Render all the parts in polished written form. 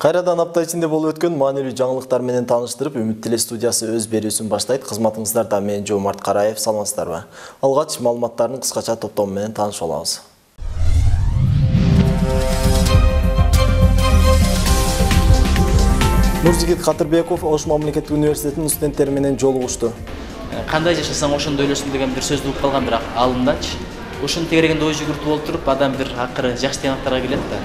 Кайрадан апта ичинде болуп өткөн маанилүү жаңылыктар менен тааныштырып, Үмүт Теле студиясы өз берүүсүн баштайт. Кызматыңыздарда мен Жомарт Караев, саламатсыздарбы? Алгач маалыматтардын кыскача топтому менен таанышып алабыз. Нуржигит Кадырбеков Ош мамлекеттик университетинин студенттери менен жолугушту. Кандай жашасаң ошондой өлөсүң деген бир сөз угуп калган, бирок алындачы. Ошону тегерегенде ой жүгүртүп олтуруп, адам бир акыры жакшы тыянактарга келет да.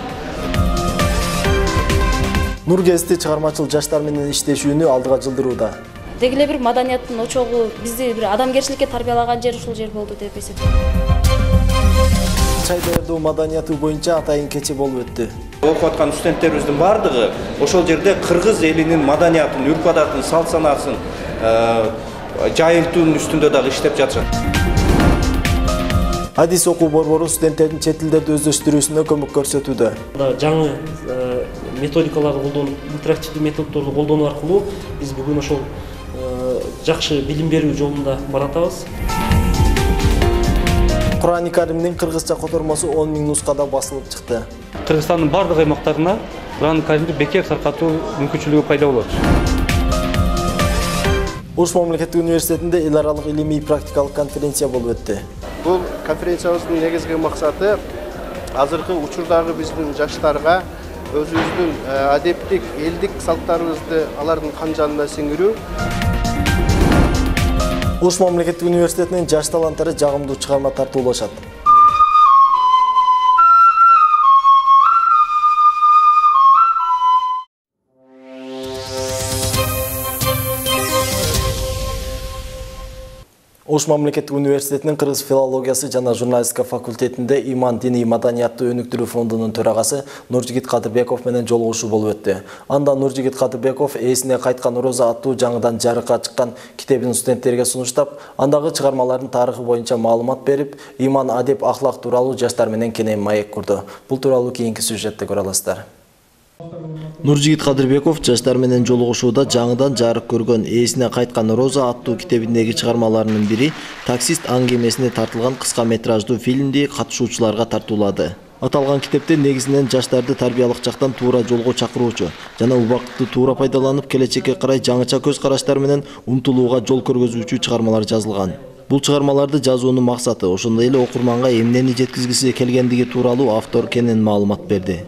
Нур гезити чыгармачыл жаштар менен иштешүүнү алдыга жылдырууда. Деги эле бир маданияттын очогу, бизди бир адамгерчиликке тарбиялаган жер ушул жер болду деп эсептейм. Чай даярдоо маданияты боюнча атайын кече болуп өттү. Окуп аткан студенттерибиздин бардыгы ошол жерде кыргыз элинин маданиятын, үрп-адатын, салт-санаасын жайылтуунун үстүндө дагы иштеп жатышат. Адис окуу борбору студенттердин чет тилдерди өздөштүрүүсүнө көмөк көрсөтүүдө. Жаңы методикаларды колдонуп, интерактивдүү методдорду колдонуу аркылуу биз бүгүн ошол жакшы билим берүү жолунда баратабыз. Кур'ан-ы Каримдин кыргызча котормосу 10 000 нускада басылып чыкты. Кыргызстандын бардык аймактарына Кур'ан-ы Каримди бекер таркатуу мүмкүнчүлүгү пайда болот. Ош мамлекеттик университетинде эл аралык илимий практикалык конференция болуп өттү. Бул конференциябыздын негизги максаты азыркы учурдагы биздин жаштарга өзүбүздүн адептик, элдик салттарыбызды алардын кан жанына сиңирүү. Ош мамлекеттик университетинин жаш таланттары жагымдуу чыгарма тартуулашат. Ош мамлекеттик университетинин кыргыз филологиясы жана журналистика факультетинде Иман диний маданияттуу өнүктүрүү фондунун төрагасы Нуржигит Кадырбеков менен жолугушуу болуп өттү. Анда Нуржигит Кадырбеков эсине кайткан роза аттуу жаңыдан жарыкка чыккан китебин студенттерге сунуштап, андагы чыгармалардын тарыхы боюнча маалымат берип, иман, адеп, ахлак тууралуу жаштар менен кенен маек курду. Бул тууралуу кийинки сюжетте көрө аласыздар. Нуржигит Кадырбеков жаштар менен жолугушууда жаңыдан жарык көргөн эсине кайткан роза аттуу китебиндеги чыгармаларынын бири таксист аңгемесине тартылган кыска метраждуу фильмди катышуучуларга тартуулады. Аталган китепте негизинен жаштарды тарбиялык жактан туура жолго чакыруучу жана убакытты туура пайдаланып келечекке карай жаңыча көз караштар менен умтулууга жол көргөзүүчү чыгармалар жазылган. Бул чыгармаларды жазуунун максаты ошондой эле окурманга эмнени жеткизгиси келгендиги тууралуу автор кенен маалымат берди.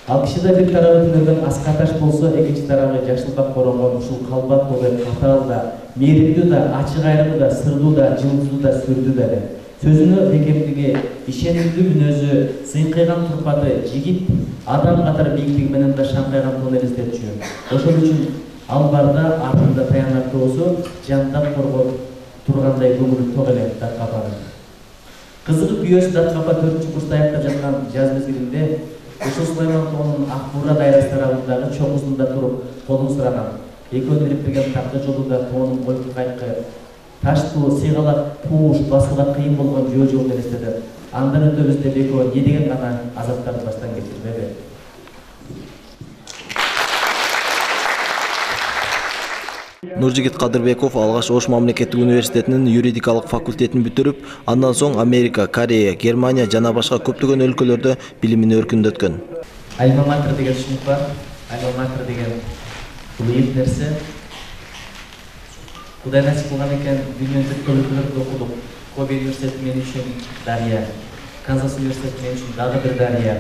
Ал кишиде бир тарабы түнөгөн аскаташ болсо, экинчи тарабы жакшылыкка коронгон ушул калбат болуп катаал да, мээримдүү да, ачык айрымы да, сырдуу да, жылдыздуу да, сүрдүү да. Сөзүнө бекемдиги, ишенимдүү мүнөзү, сыйкыйган турпаты, жигит, адам катары бийиктиги менен да шаңкайган тон элестетчү. Ошол үчүн ал барда артында таянактоосу жандап коргоп тургандай көңүлү ток эле Дат-Капаны. Кызыгып күйөөсү Дат-Капа 4-курста аяктап жаткан жаз мезгилинде Ушул Сулайман тоонун Акбура дайрасы тарабындагы чокусунда туруп колун сураган. Экөөнүн ириптеген такты жолунда тоонун ойку кайкы, таштуу, сыйгалак, пууш, басууга кыйын болгон жөө-жолун элестеди. Андан өтөбүздө экөө не деген гана азаптарды баштан кечирбеди. Нуржигит Кадырбеков алгаш Ош мамлекеттик университетинин юридикалык факультетин бүтүрүп, андан соң Америка, Корея, Германия жана башка көптөгөн өлкөлөрдө билимин өркүндөткөн. Альма-матер деген түшүнүк бар. Альма-матер деген бул нерсе. Кудай насип кылган экен, дүйнөнүн бүткүл өлкөлөрүндө окудук. Коби университети мен үчүн дарыя, Канзас университети мен үчүн дагы бир дарыя,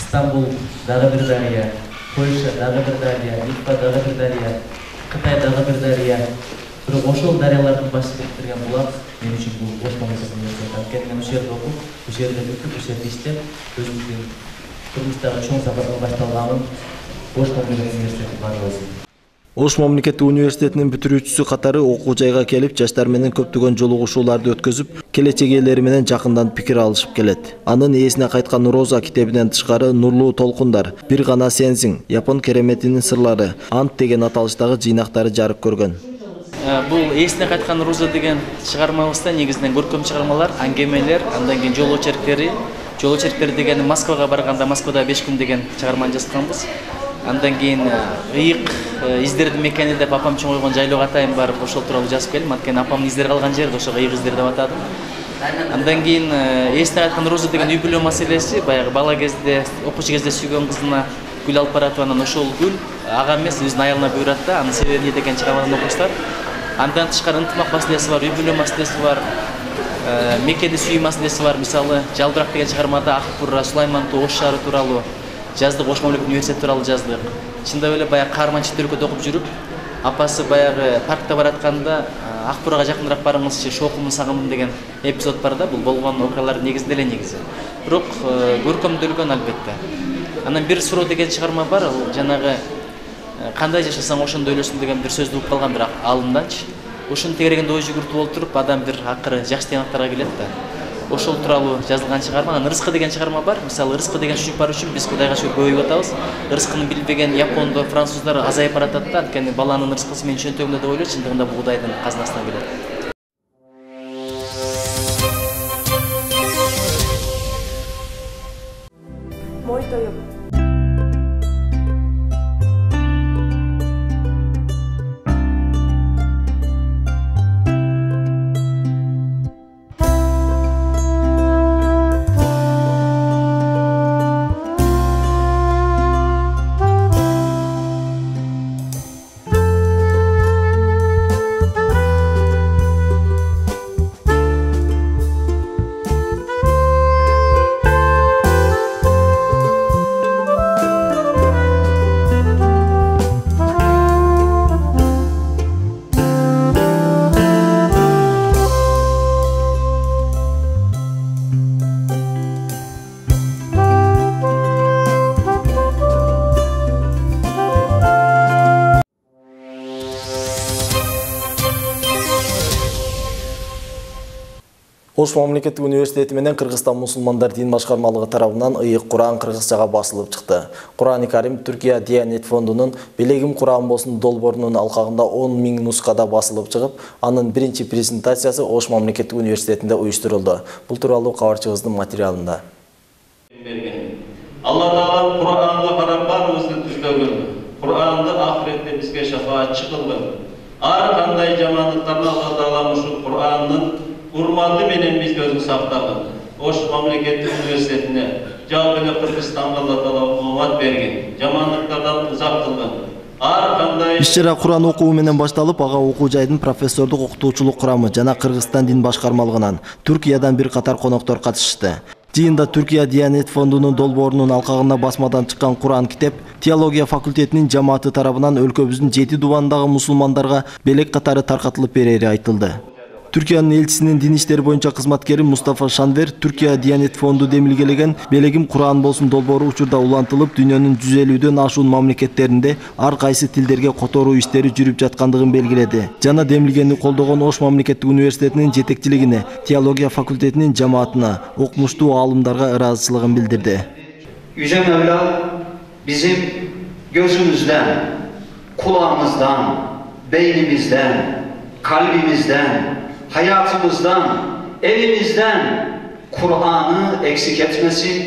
Стамбул дагы бир дарыя, Польша дагы бир дарыя, Литва дагы бир дарыя, Кытай дагы бир дарыя. Бирок ошол дарыялардын башчылык берген булак мен үчүн бул Ош мамлекеттик университети. Анткени мен ошол жерде окуп, ошол жерде бүтүп, ошол жерде иштеп, өзүмдүн турмуштагы чоң сапарымды башталганын Ош мамлекеттик университети бар болсун. Ош мамлекеттик университетинин бүтүрүүчүсү катары окуу жайга келип, жаштар менен көптөгөн жолугушууларды өткөзүп, келечек ээлери менен жакындан пикир алышып келет. Анын эсине кайткан роза китебинен тышкары Нурлуу толкундар, Бир гана сенсиң, Япон кереметинин сырлары, Ант деген аталыштагы жыйнактары жарык көргөн. Бул эсине кайткан роза деген чыгармабызда негизинен көркөм чыгармалар, аңгемелер, андан кийин жол очерктери. Жол очерктери деген Москвага барганда Москвада 5 күн деген чыгарманы жазганбыз. Андан кийин ыйык издердин мекени деп апам чоң койгон жайлоого атайын барып ошол тууралуу жазып келдим. Анткени апамдын издери калган жерде ошого ыйык издер деп атадым. Андан кийин эсине кайткан роза деген үй бүлө маселеси, баягы бала кезде, окуучу кезде сүйгөн кызына гүл алып баратып, анан ошол гүл ага эмес өзүнүн аялына буйрат да, анын себеби эмне деген чыгарманы окуйсуздар. Андан тышкары ынтымак маселеси бар, үй бүлө маселеси бар, Меккеди сүйүү маселеси бар. Мисалы, Жалбырак деген чыгармада Акбурра, Сулаймантуу, Ош шаары тууралуу жаздык, Ош мамлекеттик университети тууралуу жаздык. Чындап эле баягы каарман чет өлкөдө окуп жүрүп, апасы баягы паркта баратканда Акбурага жакыныраак барыңызчы, шоокумун сагындым деген эпизод бар да. Бул болгон окуялардын негизинде эле негизи. Бирок көркөмдөлгөн албетте. Анан бир суроо деген чыгарма бар, ал жанагы кандай жашасаң ошондой өлөсүң деген бир сөздү угуп калган бир алымданчы. Ошону тегерегенде ой жүгүртүп олтуруп, адам бир акыры жакшы тыянактарга келет да. Ошол тууралуу жазылган чыгарма. Анан Рызкы деген чыгарма бар. Мисалы, Рызкы деген чүчүк бар үчүн биз Кудайга шүгүр көбөйүп атабыз. Рызкыны билбеген япондор, француздар азайып баратат да. Анткени баланын рызкысы менин чөнтөгүндө деп ойлойт, чындыгында бул Кудайдын казынасынан келет. Мой тоюп. Ош мамлекеттик университети менен Кыргызстан мусулмандар дин башкармалыгы тарабынан ыйык Куран кыргызчага басылып чыкты. Кур'ани Карим Түркия Диянет фондунун Белегим Кур'ан болсун долбоорунун алкагында 10 000 нускада басылып чыгып, анын биринчи презентациясы Ош мамлекеттик университетинде уюштурулду. Бул тууралуу кабарчыбыздын материалында. Алла Таала Кур'анга карап баарыбызды түздөгөн. Кур'анды ахиретте бизге шафаатчы кылган. Ар кандай жамандыктардан Алла Таала ушу Кур'андын урматы менен бизди өзү сактаган. Ош мамлекеттик университетине жалпы эле Кыргызстанга Алла Таала урмат берген. Жамандыктардан узак кылган. Ар кандай иш-чара Кур'ан окуу менен башталып, ага окуу жайдын профессордук окутуучулук курамы жана Кыргызстан дин башкармалыгынан, Түркиядан бир катар коноктор катышты. Жыйында Түркия Диянет фондунун долбоорунун алкагында басмадан чыккан Кур'ан китеп теология факультетинин жамааты тарабынан өлкөбүздүн 7 дубандагы мусулмандарга белек катары таркатылып берери айтылды. Түркиянын элчисинин дин иштери боюнча кызматкери Мустафа Шанвер Түркия Диянет фонду демилгелеген Белегим Кур'ан болсун долбоору учурда улантылып, дүйнөнүн 150дөн ашуун мамлекеттеринде ар кайсы тилдерге которуу иштери жүрүп жаткандыгын белгиледи. Жана демилгени колдогон Ош мамлекеттик университетинин жетекчилигине, теология факультетинин жамаатына, окумуштуу аалымдарга ыраазычылыгын билдирди. Yüce Mevla bizim gözümüzden, kulağımızdan, beynimizden, kalbimizden, hayatımızdan, evimizden Kur'an'ı eksik etmesin,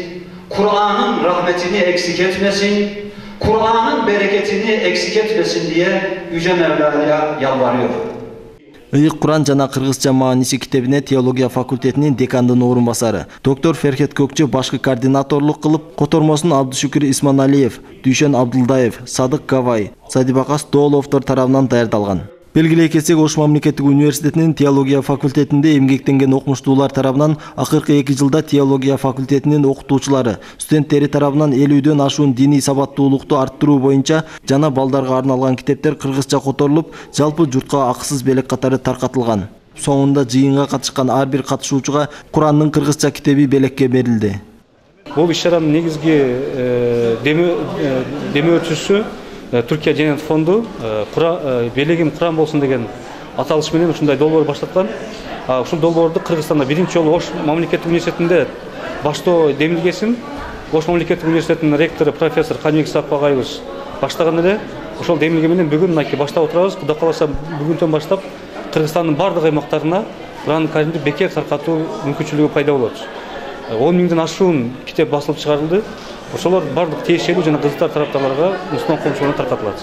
Kur'an'ın rahmetini eksik etmesin, Kur'an'ın bereketini eksik etmesin diye Yüce Mevla'ya yalvarıyor. Ыйык Кур'ан жана кыргызча мааниси китебине теология факультетинин декандын орун басары доктор Ферхет Көкчө башкы координаторлук кылып, котормосун Абдышүкүр Исманалиев, Дүйшөн Абдулдаев, Садык Гавай, Садибакас Дооловдор тарабынан даярдалган. Белгилей кетсек, Ош мамлекеттик университетинин теология факультетинде эмгектенген окумуштуулар тарабынан акыркы 2 жылда теология факультетинин окутуучулары, студенттери тарабынан 50дөн ашуун диний сабаттуулукту арттыруу боюнча жана балдарга арналган китептер кыргызча которулуп, жалпы журтка акысыз белек катары таркатылган. Соңунда жыйынга катышкан ар бир катышуучуга Кур'андын кыргызча китеби белекке берилди. Бул иш-чаранын негизги демөөрчүсү Түркия Диянет фонду Белегим Кур'ан болсун деген аталыш менен ушундай долбоор баштаткан. Ушул долбоорду Кыргызстанда биринчи жолу Ош мамлекеттик университетинде баштоо демилгесин Ош мамлекеттик университетинин ректору профессор Каныбек Сапар агайыбыз баштаган эле. Ошол демилге менен бүгүн мынакей баштап отурабыз. Кудай кааласа бүгүндөн баштап Кыргызстандын бардык аймактарына Кур'ан Каримди бекер таркатуу мүмкүнчүлүгү пайда болот. 10 000ден ашуун китеп басылып чыгарылды. Ошолор бардык тиешелүү жана кызыктар тараптарларга, мусулман коомчулугуна таркатылат.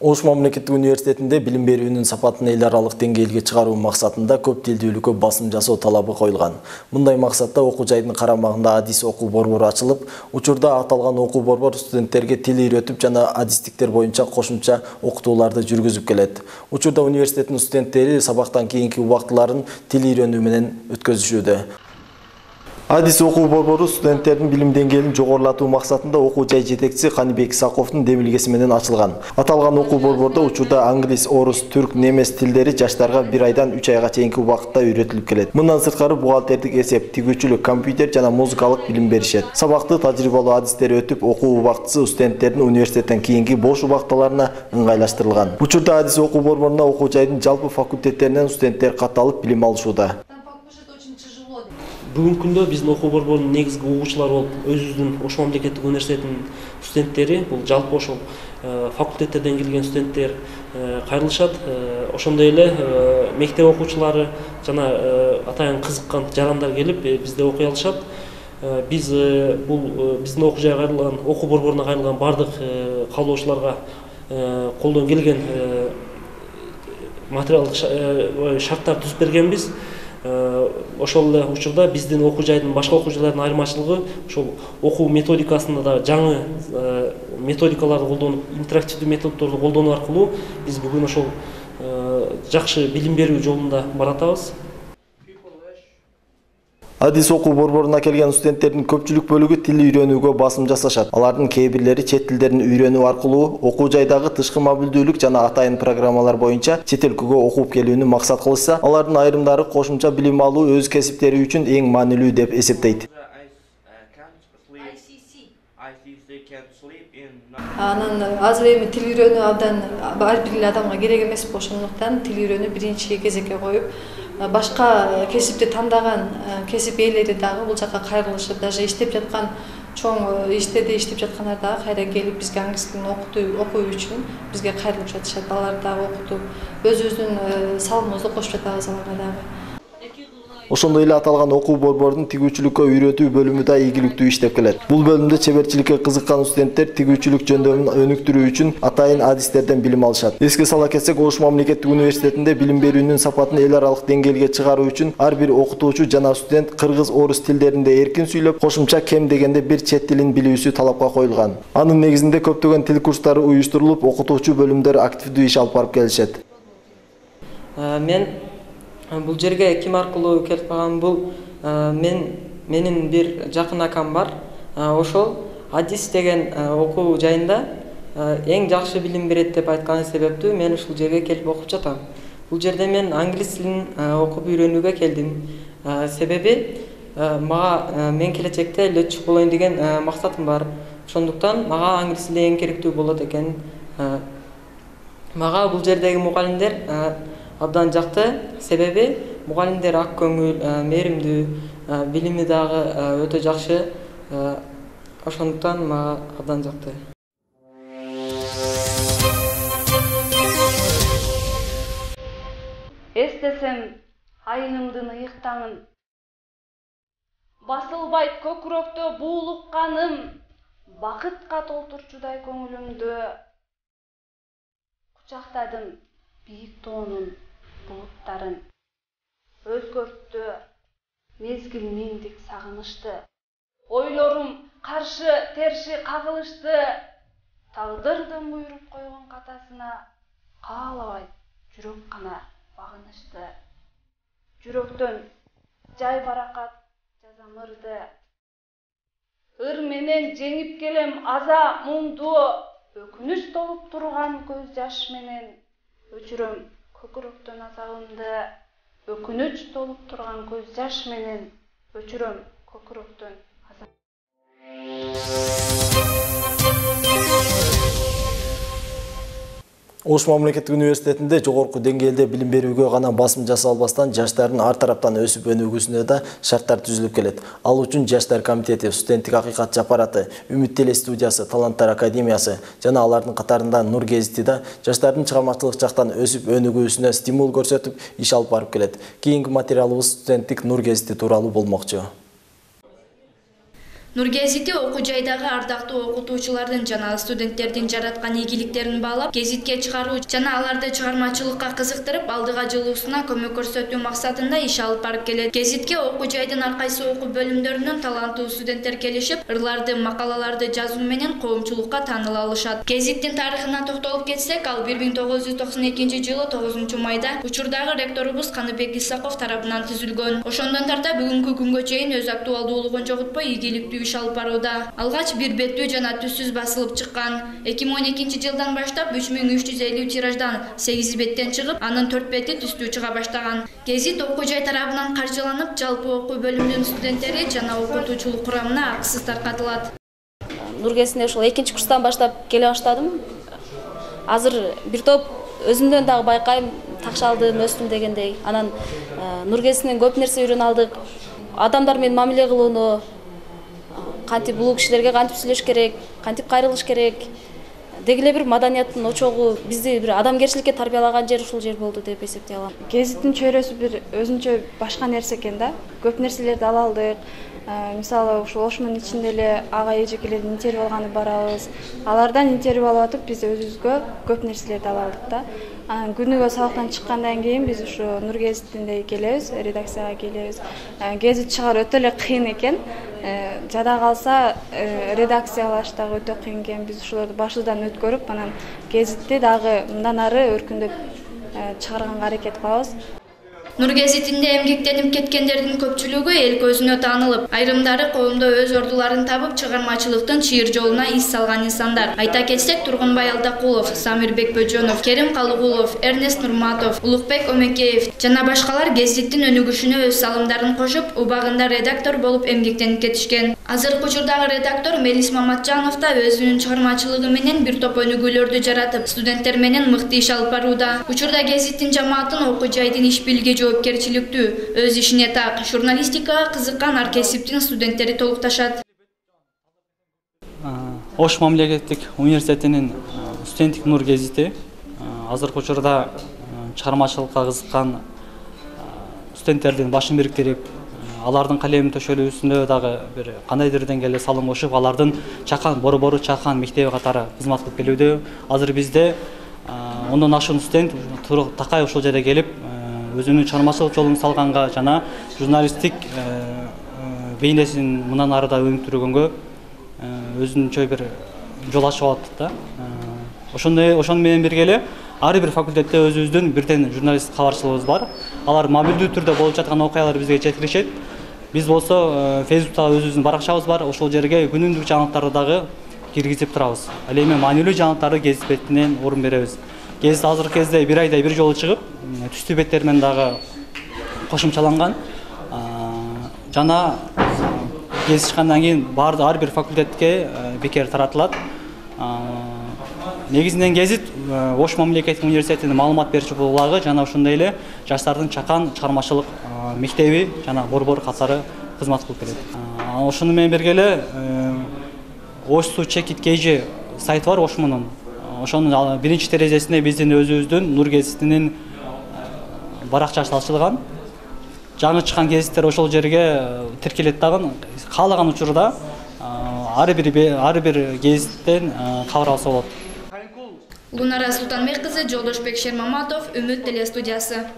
Ош мамлекеттик университетинде билим берүүнүн сапатын эл аралык деңгээлге чыгаруу максатында көп тилдүүлүккө басым жасоо талабы коюлган. Мындай максатта окуу жайдын карамагында адис окуу борбору ачылып, учурда аталган окуу борбор студенттерге тил үйрөтүп жана адистиктер боюнча кошумча окутууларды жүргүзүп келет. Учурда университеттин студенттери сабактан кийинки убактыларын тил үйрөнүү менен өткөзүшүүдө. Адис окуу борбору студенттердин билим деңгээлин жогорулатуу максатында окуу жай жетекчиси Каныбек Саковдун демилгеси менен ачылган. Аталган окуу борбордо учурда англис, орус, түрк, немес тилдери жаштарга 1 айдан 3 айга чейинки убакытта үйрөтүлүп келет. Мындан сырткары бухгалтердик эсеп, тигүүчүлүк, компьютер жана музыкалык билим беришет. Сабакты тажрыйбалуу адистер өтүп, окуу убактысы студенттердин университеттен кийинки бош убактыларына ыңгайлаштырылган. Учурда адис окуу борборуна окуу жайдын жалпы факультеттеринен студенттер катталып билим алышууда. Бүгүнкү күндө биздин окуу борборунун негизги угуучулары болуп өзүбүздүн Ош мамлекеттик университетинин студенттери, бул жалпы ошол факультеттерден келген студенттер кайрылышат. Ошондой эле мектеп окуучулары жана атайын кызыккан жарандар келип бизде окуй алышат. Биз бул биздин окуу жайга кайрылган, окуу борборуна кайрылган бардык каалоочуларга колдон келген материалдык шарттарды түзүп бергенбиз. Ошол эле учурда биздин окуу жайдын башка окуу жайлардын айырмачылыгы ошол окуу методикасында да жаңы методикаларды колдонуп, интерактивдүү методдорду колдонуу аркылуу биз бүгүн ошол жакшы билим берүү жолунда баратабыз. Адис окуу борборуна келген студенттердин көпчүлүк бөлүгү тил үйрөнүүгө басым жасашат. Алардын кээ бирлери чет тилдерин үйрөнүү аркылуу окуу жайдагы тышкы мобилдүүлүк жана атайын программалар боюнча чет өлкөгө окуп келүүнү максат кылышса, алардын айрымдары кошумча билим алуу өз кесиптери үчүн эң маанилүү деп эсептейт. Анан азыр эми тил үйрөнүү абдан ар бир адамга керек эмес, ошондуктан тил үйрөнүү биринчи кезекке коюп, башка кесипти тандаган кесип ээлери дагы бул жака кайрылышып, даже иштеп жаткан чоң иштерде иштеп жаткандар дагы кайра келип бизге англис тилин окуу үчүн бизге кайрылып жатышат. Алар дагы окутуп, өзүбүздүн салымыбызды кошуп жатабыз аларга дагы. Ошондой эле аталган окуу борборунун тигүүчүлүккө үйрөтүү бөлүмү да ийгиликтүү иштеп келет. Бул бөлүмдө чеберчиликке кызыккан студенттер тигүүчүлүк жөндөмүн өнүктүрүү үчүн атайын адистерден билим алышат. Эске сала кетсек, Ош мамлекеттик университетинде билим берүүнүн сапатын эл аралык деңгээлге чыгаруу үчүн ар бир окутуучу жана студент кыргыз, орус тилдеринде эркин сүйлөп, кошумча кем дегенде бир чет тилин билүүсү талапка коюлган. Анын негизинде көптөгөн тил курстары уюштурулуп, окутуучу бөлүмдөр активдүү иш алып барып келишет. Бул жерге ким аркылуу келип калган? Бул менин бир жакын акам бар. Ошол адис деген окуу жайында эң жакшы билим берет деп айткан себептүү мен ушул жерге келип окуп жатам. Бул жерде мен англис тилин окуп үйрөнүүгө келдим. Себеби мага мен келечекте летчик болоюн деген максатым бар. Ошондуктан мага англис тили эң керектүү болот экен. Мага бул жердеги мугалимдер абдан жакты, себеби мугалимдер ак көңүл, мээримдүү, билими дагы өтө жакшы. Ошондуктан мага абдан жакты. Эстесем айнымдын ыйыктаңын, басылбайт көкүрөктө буулук каным, бакытка толтурчудай көңүлүмдү. Кучактадым бийик тоонун булуттарын, өзгөрттү мезгил миңдик сагынышты. Ойлорум каршы терши кагылышты, тагдырдын буйруп койгон катасына каалабайт жүрөк гана багынышты. Жүрөктөн жай баракат жазамырды, ыр менен жеңип келем аза муңду, өкүнүч толуп турган көз жаш менен өчүрөм көкүрөктөн азабымды. Өкүнүч толуп турган көз жаш менен өчүрөм көкүрөктөн азабымды. Ош мамлекеттик университетинде жогорку деңгээлде билим берүүгө гана басым жасалбастан жаштардын ар тараптан өсүп өнүгүүсүнө да шарттар түзүлүп келет. Ал үчүн Жаштар комитети, студенттик акыйкат жапараты, Үмүт телестудиясы, Таланттар академиясы жана алардын катарында Нур гезити да жаштардын чыгармачылык жактан өсүп өнүгүүсүнө стимул көрсөтүп иш алып барып келет. Кийинки материалыбыз студенттик Нур гезити тууралуу болмокчу. Нур гезити окуу жайдагы ардактуу окутуучулардын жана студенттердин жараткан ийгиликтерин баалап, гезитке чыгаруу жана аларды чыгармачылыкка кызыктырып, алдыга жылуусуна көмөк көрсөтүү максатында иш алып барып келет. Гезитке окуу жайдын ар кайсы окуу бөлүмдөрүнөн таланттуу студенттер келишип, ырларды, макалаларды жазуу менен коомчулукка тааныла алышат. Гезиттин тарыхына токтолуп кетсек, ал 1992-жылы 9 майда учурдагы ректорубуз Каныбек Исаков тарабынан түзүлгөн. Ошондон тарта бүгүнкү күнгө чейин өз актуалдуулугун жоготпой ийгиликтүү иш алып барууда. Алгач бир беттүү жана түссүз басылып чыккан. 2012-жылдан баштап 3350 тираждан 8 беттен чыгып, анын 4 бети түстүү чыга баштаган. Гезит окуу жай тарабынан каржыланып, жалпы окуу бөлүмүнүн студенттери жана окутуучулук курамына акысыз таркатылат. Нур гезитине ушул 2-курстан баштап келе баштадым. Азыр бир топ өзүмдөн дагы байкайм, такшалдым, өстүм дегендей. Анан Нур гезитинен көп нерсе үйрөнүп алдык. Адамдар менен мамиле кылууну, кантип бул кишилерге кантип сүйлөш керек, кантип кайрылыш керек. Деги эле бир маданияттын очогу, бизди бир адамгерчиликке тарбиялаган жер ушул жер болду деп эсептей алам. Гезиттин чөйрөсү бир өзүнчө башка нерсе экен да. Көп нерселерди ала алдык. Мисалы ушул ошмонун ичинде эле ага эжекелердин интервью алганы барабыз. Алардан интервью алып атып, биз өзүбүзгө көп нерселерди ала алдык да. Анан күнүгө сабактан чыккандан кийин биз ушу Нур гезитинде келебиз, редакцияга келебиз. Гезит чыгаруу өтө эле кыйын экен. Жада калса редакциялаш дагы өтө кыйын экен. Биз ушулорду башыдан өткөрүп, анан гезитти дагы мындан ары өркүндөп чыгарганга аракет кылабыз. Нур гезитинде эмгектенип кеткендердин көпчүлүгү эл көзүнө таанылып, айрымдары коомдо өз ордуларын табып, чыгармачылыктын чыйыр жолуна ис салган инсандар. Айта кетсек, Тургунбай Алдакулов, Самирбек Бөжөнов, Керим Калыгулов, Эрнест Нурматов, Улукбек Омекеев жана башкалар гезиттин өнүгүшүнө өз салымдарын кошуп, убагында редактор болуп эмгектенип кетишкен. Азыркы учурдагы редактор Мелис Маматжанов да өзүнүн чыгармачылыгы менен бир топ өнүгүүлөрдү жаратып, студенттер менен мыкты иш алып барууда. Учурда гезиттин жамаатын окуу жайдын иш бийлиги жоопкерчиликтүү, өз ишине так, журналистикага кызыккан ар кесиптин студенттери толукташат. Ош мамлекеттик университетинин студенттик Нур гезити азыркы учурда чыгармачылыкка кызыккан студенттердин башын бириктирип, алардын калем төшөлүүсүндө дагы бир кандайдыр деңгээлде салым кошуп, алардын борбору чакан мектеби катары кызмат кылып келүүдө. Азыр бизде 10дон ашуун студент такай ушул жерге келип, өзүнүн чыгармачылык жолун салганга жана журналисттик бейнесин мындан ары да өнүктүргөнгө өзүнчө бир жол ачып атат да. Ошону менен бирге эле ар бир факультетте өзүбүздүн бирден журналисттик кабарчылыгыбыз бар. Алар мобилдүү түрдө болуп жаткан окуялар бизге жеткиришет. Биз болсо Facebook'та өзүбүздүн баракчабыз бар. Ошол жерге күнүмдүк жаңылыктарды дагы киргизип турабыз. Ал эми маанилүү жаңылыктарды гезит бетинен орун беребиз. Гезит азыркы кезде бир айда бир жолу чыгып, түстүү беттер менен дагы кошумчаланган. Жана гезит чыккандан кийин ар бир факультетке бекер таратылат. Негизинен гезит Ош мамлекеттик университетинин маалымат берүүчү булагы жана ошондой эле жаштардын чакан чыгармачылык мектеби жана борбор катары кызмат кылып келет. Ошону менен бирге эле Osh2 Check It KG сайты бар Ошмонун. Ошонун биринчи терезесинде биздин өзүбүздүн Нур гезитинин баракчасы ачылган. Жаңы чыккан гезиттер ошол жерге тиркелет дагы. Каалаган учурда ар бир гезиттен кабар алса болот. Лунара Султанбек кызы, Жолдошбек Шермаматов, Үмүт телестудиясы.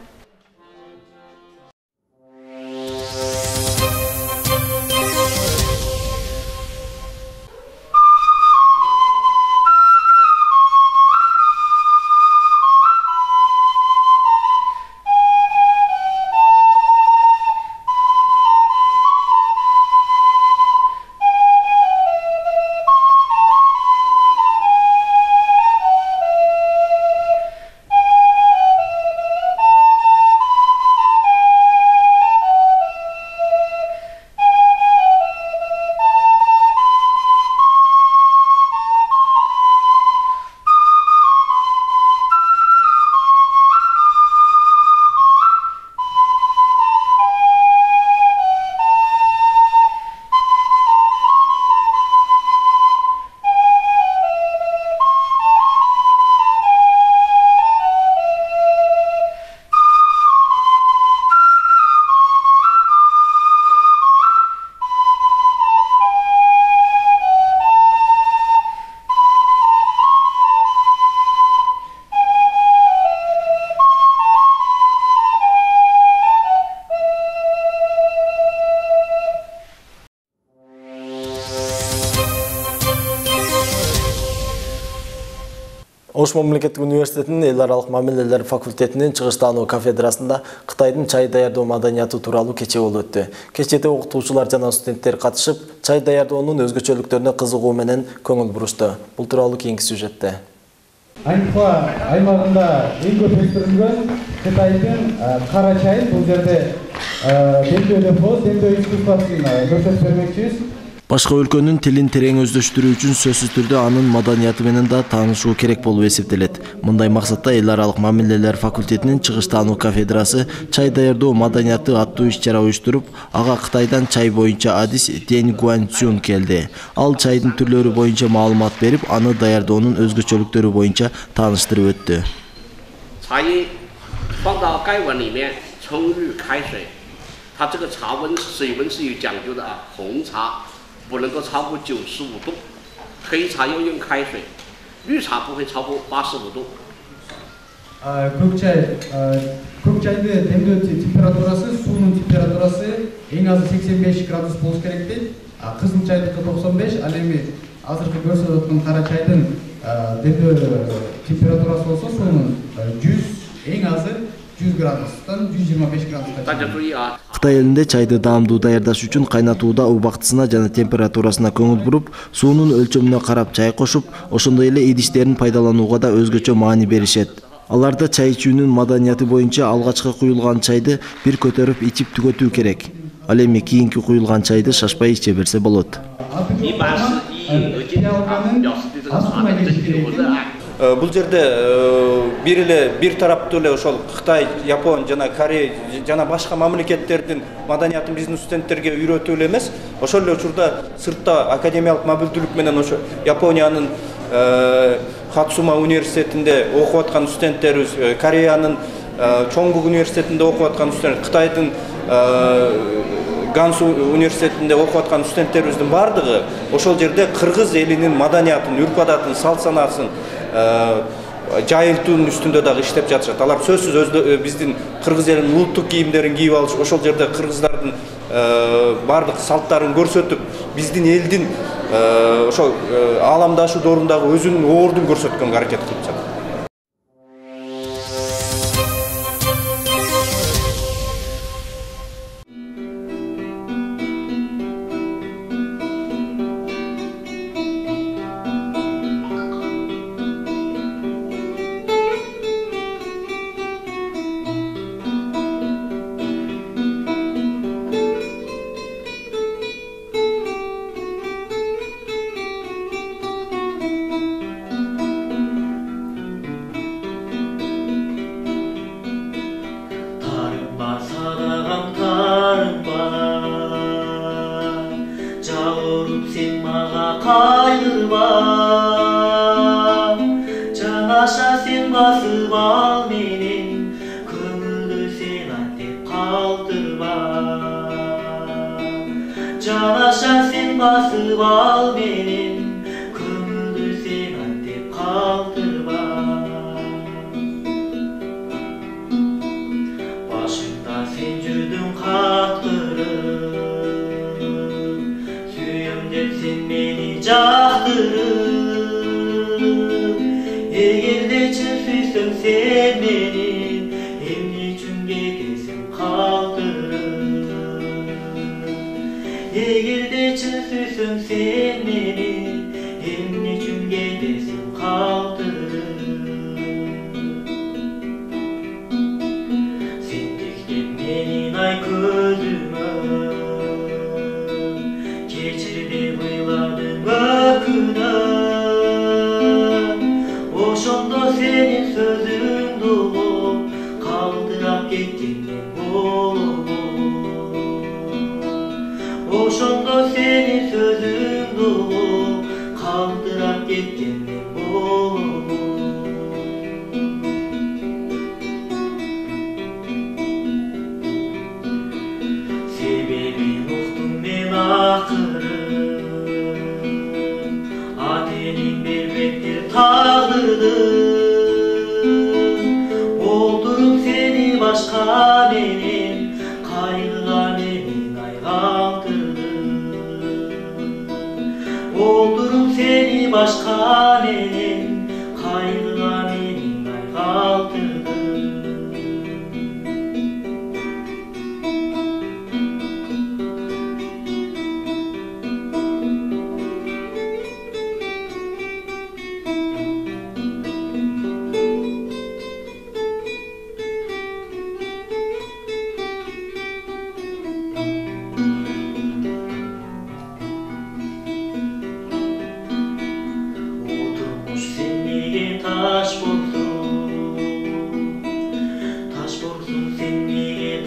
Ош мамлекеттик университетинин эл аралык мамилелер факультетинин чыгыштануу кафедрасында Кытайдын чай даярдоо маданияты тууралуу кече болуп өттү. Кечеде окутуучулар жана студенттер катышып, чай даярдоонун өзгөчөлүктөрүнө кызыгуу менен көңүл бурушту. Бул тууралуу кийинки сюжетте. Аньхуа аймагында эң көп өстүрүлгөн Кытайдын кара чайын бул жерде демдөө искусствосын көрсөтүп бермекчибиз. Башка өлкөнүн тилин терең өздөштүрүү үчүн сөзсүз түрдө анын маданияты менен да таанышуу керек болуп эсептелет. Мындай максатта эл аралык мамилелер факультетинин чыгыштануу кафедрасы чай даярдоо маданияты аттуу иш-чара уюштуруп, ага Кытайдан чай боюнча адис Дэн Гуанцюн келди. Ал чайдын түрлөрү боюнча маалымат берип, аны даярдоонун өзгөчөлүктөрү боюнча тааныштырып өттү. Чай 放到盖碗里面冲入开水，它这个茶温水温是有讲究的啊，红茶 不能够超过95度，黑茶要用开水，绿茶不会超过85度。Көк чайды демдөө температурасы, суунун температурасы эң азы 85 градус болуш керек дейт. Кызыл чайдыкы 95, ал эми азыркы көрсөтүп аткан кара чайдын демдөө температурасы болсо суунун 100, эң азы 100 градустан 125 градуска. Кытай элинде чайды даамдуу даярдаш үчүн кайнатууда убактысына жана температурасына көңүл буруп, суунун өлчөмүнө карап чай кошуп, ошондой эле идиштерин пайдаланууга да өзгөчө маани беришет. Аларда чай ичүүнүн маданияты боюнча алгачкы куюлган чайды бир көтөрүп ичип түгөтүү керек. Ал эми кийинки куюлган чайды шашпай иче берсе болот. Бул жерде бир тараптуу эле ошол Кытай, Япон жана Корея жана башка мамлекеттердин маданиятын биздин студенттерге үйрөтүү эле эмес, ошол эле учурда сыртта академиялык мобилдүүлүк менен ошо Япониянын Хатсума университетинде окуп аткан студенттерибиз, Кореянын Чонгук университетинде окуп аткан студент, Кытайдын Гансу университетинде окуп аткан студенттерибиздин бардыгы ошол жерде кыргыз элинин маданиятын, үрп-адатын, салт-санаасын жайылтуунун үстүндө дагы иштеп жатышат. Алар сөзсүз биздин кыргыз элинин улуттук кийимдерин кийип алыш, ошол жерде кыргыздардын бардык салттарын көрсөтүп, биздин элдин ошол ааламдашуу доорундагы өзүнүн ордун көрсөткөнгө аракет кылып жатат. Oldurum seni başka benim Kaydığa menin ay kaldırdı.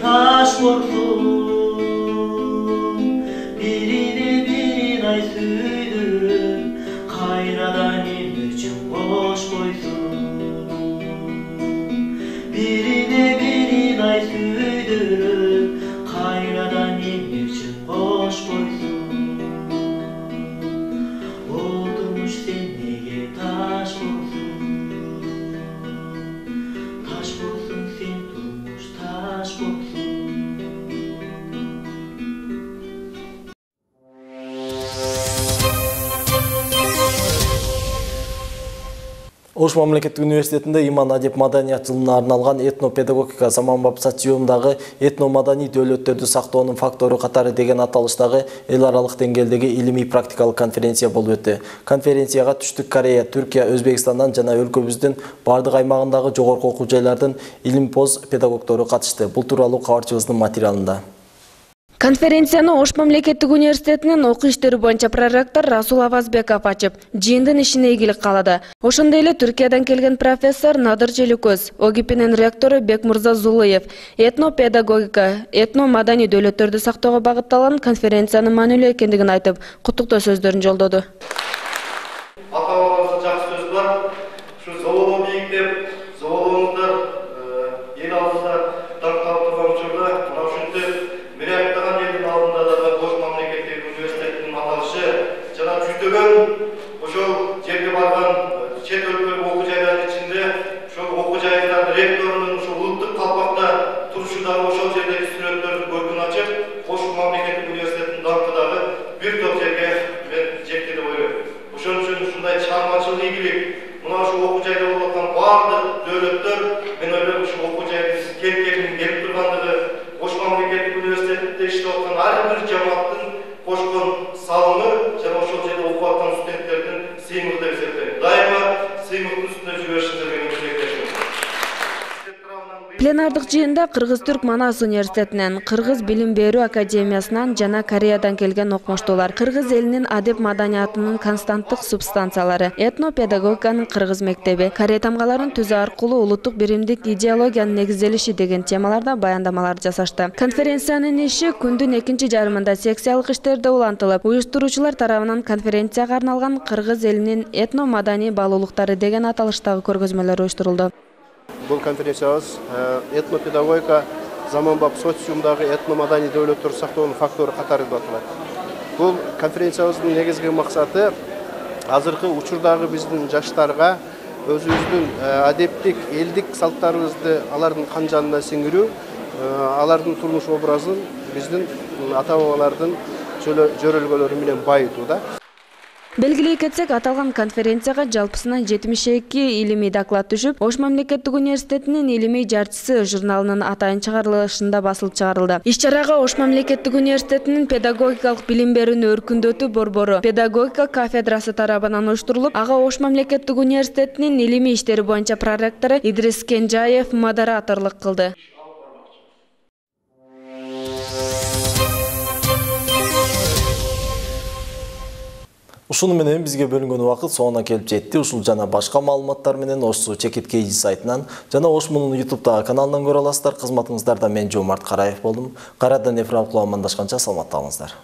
Taş borsun, birine birin ay süydürüp, kaynadan el üçün boş koysun. Birine birin ay süydürüp, kaynadan el üçün boş koysun. Oldumuş sen nege taş borsun, taş borsun sen durmuş taş borsun. Ош мамлекеттик университетинде иман адеп маданият жылына арналган этнопедагогика заманбап социумдагы этномаданий дөөлөттөрдү сактоонун фактору катары деген аталыштагы эл аралык деңгээлдеги илимий практикалык конференция болуп өттү. Конференцияга Түштүк Корея, Түркия, Өзбекстандан жана өлкөбүздүн бардык аймагындагы жогорку окуу жайлардын илимпоз педагогдору катышты. Бул тууралуу кабарчыбыздын материалында. Конференцияны Ош мамлекеттик университетинин окуу иштери боюнча проректор Расул Авазбеков ачып, жыйындын ишине ийгилик каалады. Ошондой эле Түркиядан келген профессор Надыр Желикөз, ОГИПнин ректору Бекмурза Зулыев, этнопедагогика, этномаданий дөөлөттөрдү сактоого багытталган конференциянын маанилүү экендигин айтып, куттуктоо сөздөрүн жолдоду. Ата-бабамыздын жакшы сөзү бар. Ушу зоолог бийликтеп, зоологуңуздар эл алдында таркалып турган учурда мына ушинтип миллиарддаган элдин алдында дагы Ош мамлекеттик университетинин аталышы жана жүздөгөн ошол жерге барган чет өлкөлүк окуу жайлардын ичинде ошол окуу жайлардын ректорунун ушул улуттук калпакта турушу дагы ошол жердеги сүрөттөрдүн көркүн ачып, Ош мамлекеттик университетинин даңкы дагы бир топ жерге мен жетти деп ойлойм. Ошон үчүн ушундай чыгармачыл ийгилик, мына ушул окуу жайда болуп аткан баардык дөөлөттөр, мен ойлойм ушул окуу жайдын келип тургандыгы, Ош мамлекеттик университетинде иштеп аткан ар бир жамааттын кошкон салымы жана ошол жерде окуп аткан студенттердин сыймыгы деп эсептейм. Дайыма сыймыктын үстүнө жүрүшүңүздөргө тилектешим. Пленардык жыйында Кыргыз-Түрк Манас университетинен, Кыргыз билим берүү академиясынан жана Кореядан келген окумуштуулар Кыргыз элинин адеп маданиятынын константтык субстанциялары, этнопедагогиканын Кыргыз мектеби, Корея тамгаларын түзүү аркылуу улуттук биримдик идеологиянын негизделиши деген темаларда баяндамалар жасашты. Конференциянын иши күндүн экинчи жарымында секциялык иштерде улантылып, уюштуруучулар тарабынан конференцияга арналган Кыргыз элинин этномаданий баалуулуктары деген аталыштагы көргөзмөлөр уюштурулду. Бұл конференциябыз этнопедагогика заманбап социумдагы этномаданий дөөлөттөр сактоонун фактору катары деп аталат. Бул конференциябыздын негизги максаты азыркы учурдагы биздин жаштарга өзүбүздүн адептик, элдик салттарыбызды алардын кан жанына сиңирүү, алардын турмуш образын биздин ата-бабалардын жөрөлгөлөрү менен байытуу. Белгилей кетсек, аталган конференцияга жалпысынан 72 илимий доклад түшүп, Ош мамлекеттик университетинин илимий жарчысы журналынын атайын чыгарылышында басылып чыгарылды. Иш-чарага Ош мамлекеттик университетинин педагогикалык билим берүүнү өркүндөтүү борбору педагогика кафедрасы тарабынан уюштурулуп, ага Ош мамлекеттик университетинин илимий иштери боюнча проректору Идрис Кенжаев модераторлук кылды. Ушуну менен бизге бөлүнгөн убакыт соңуна келип жетти. Ушул жана башка маалыматтар менен Ош Чекиткейи сайтынан жана Ош Мунун YouTube'дагы каналынан көрө аласыздар. Кызматыңыздарда мен Жомарт Караев болдум. Кайрадан эфир аркылуу амандашканча саламатта калыңыздар.